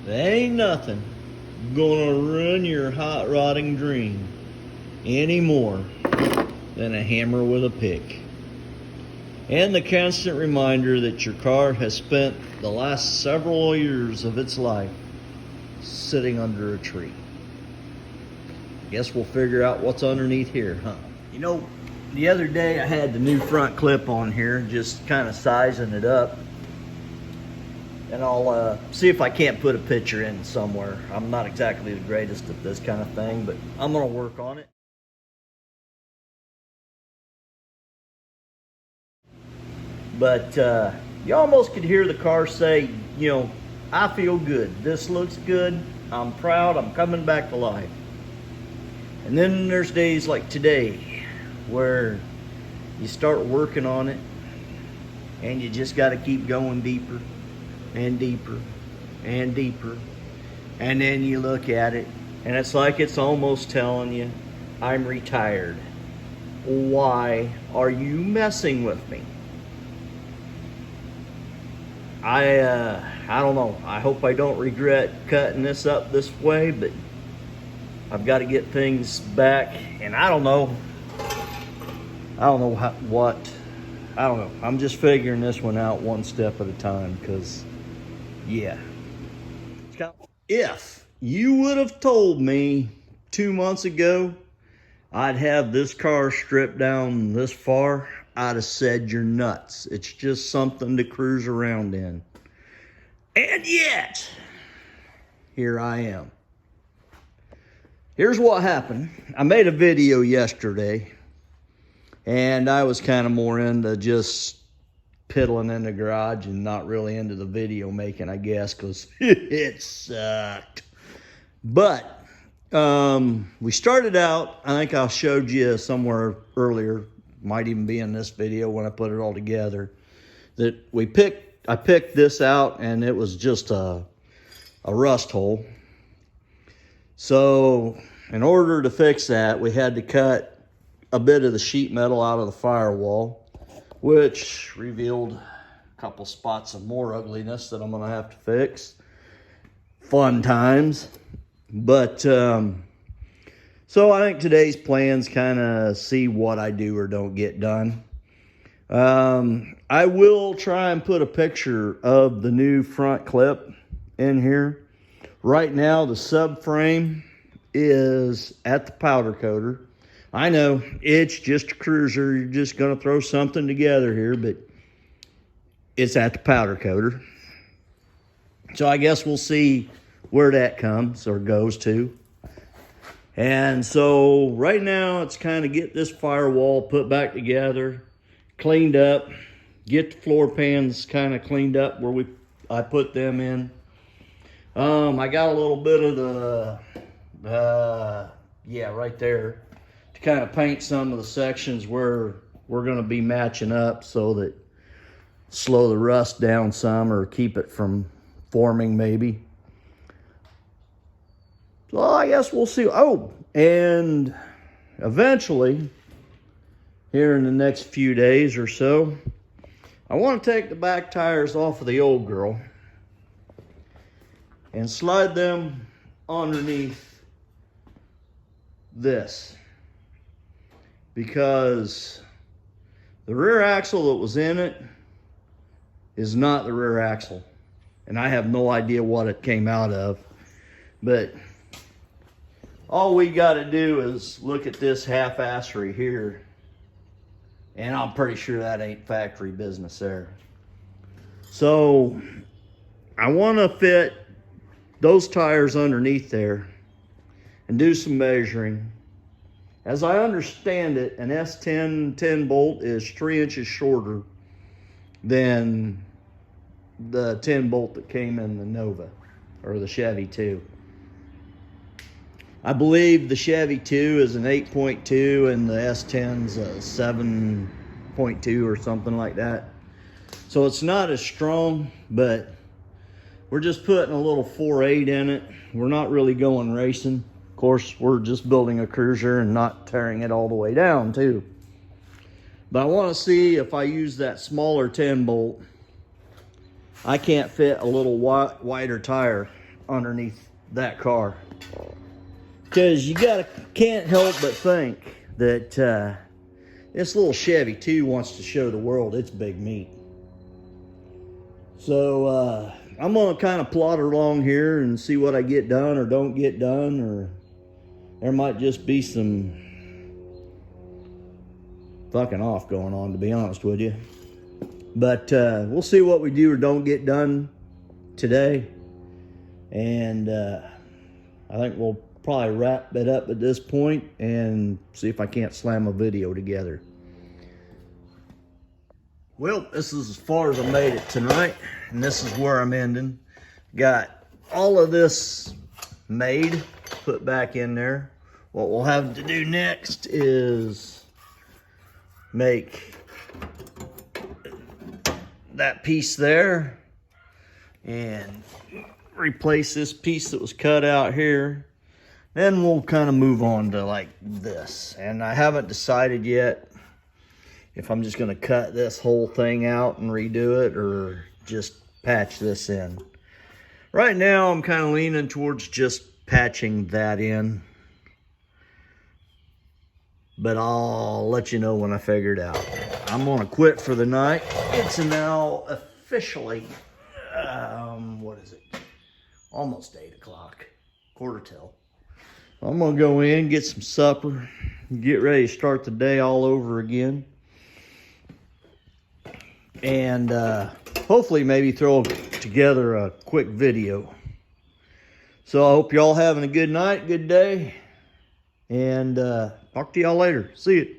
There ain't nothing gonna ruin your hot rodding dream any more than a hammer with a pick. And the constant reminder that your car has spent the last several years of its life sitting under a tree. Guess we'll figure out what's underneath here, huh? You know, the other day I had the new front clip on here, just kind of sizing it up. And I'll see if I can't put a picture in somewhere. I'm not exactly the greatest at this kind of thing, but I'm gonna work on it. But you almost could hear the car say, you know, I feel good. This looks good. I'm proud. I'm coming back to life. And then there's days like today where you start working on it and you just got to keep going deeper and deeper and deeper. And then you look at it and it's like it's almost telling you, I'm retired. Why are you messing with me? I don't know. I hope I don't regret cutting this up this way, but I've got to get things back, and I don't know what. I don't know. I'm just figuring this one out one step at a time, because, yeah. If you would have told me 2 months ago I'd have this car stripped down this far, I'd have said you're nuts. It's just something to cruise around in. And yet, here I am. Here's what happened. I made a video yesterday, and I was kind of more into just piddling in the garage and not really into the video making, I guess, because it sucked. But we started out, I think I showed you somewhere earlier, might even be in this video when I put it all together, that I picked this out and it was just a rust hole. So in order to fix that, we had to cut a bit of the sheet metal out of the firewall, which revealed a couple spots of more ugliness that I'm gonna have to fix. Fun times. But so I think today's plans kind of see what I do or don't get done. I will try and put a picture of the new front clip in here. Right now, the subframe is at the powder coater. I know, it's just a cruiser. You're just going to throw something together here, but it's at the powder coater. So I guess we'll see where that comes or goes to. And so right now, it's kind of get this firewall put back together, cleaned up, get the floor pans kind of cleaned up where I put them in. I got a little bit of yeah, right there, to kind of paint some of the sections where we're going to be matching up so that slow the rust down some or keep it from forming maybe. So I guess we'll see. Oh, and eventually, here in the next few days or so, I want to take the back tires off of the old girl and slide them underneath this, because the rear axle that was in it is not the rear axle, and I have no idea what it came out of, but all we got to do is look at this half-assery here, and I'm pretty sure that ain't factory business there. So I want to fit those tires underneath there and do some measuring. As I understand it, an S10 10 bolt is 3 inches shorter than the 10 bolt that came in the Nova or the Chevy 2. I believe the Chevy 2 is an 8.2 and the S10's a 7.2 or something like that. So it's not as strong, but we're just putting a little 4.8 in it. We're not really going racing. Of course, we're just building a cruiser and not tearing it all the way down too. But I want to see if I use that smaller 10 bolt, I can't fit a little wider tire underneath that car. Because you can't help but think that this little Chevy too wants to show the world its big meat. So I'm gonna kind of plod along here and see what I get done or don't get done, or there might just be some fucking off going on, to be honest with you. But we'll see what we do or don't get done today. And I think we'll probably wrap it up at this point and see if I can't slam a video together. Well, this is as far as I made it tonight, and this is where I'm ending. Got all of this made, put back in there. What we'll have to do next is make that piece there and replace this piece that was cut out here. Then we'll kind of move on to like this. And I haven't decided yet if I'm just going to cut this whole thing out and redo it or just patch this in. Right now I'm kind of leaning towards just patching that in, but I'll let you know when I figure it out. I'm going to quit for the night. It's now officially, what is it? Almost 8 o'clock, quarter till. I'm gonna go in, get some supper, get ready to start the day all over again. And hopefully maybe throw together a quick video. So I hope y'all having a good night, good day. And talk to y'all later. See you.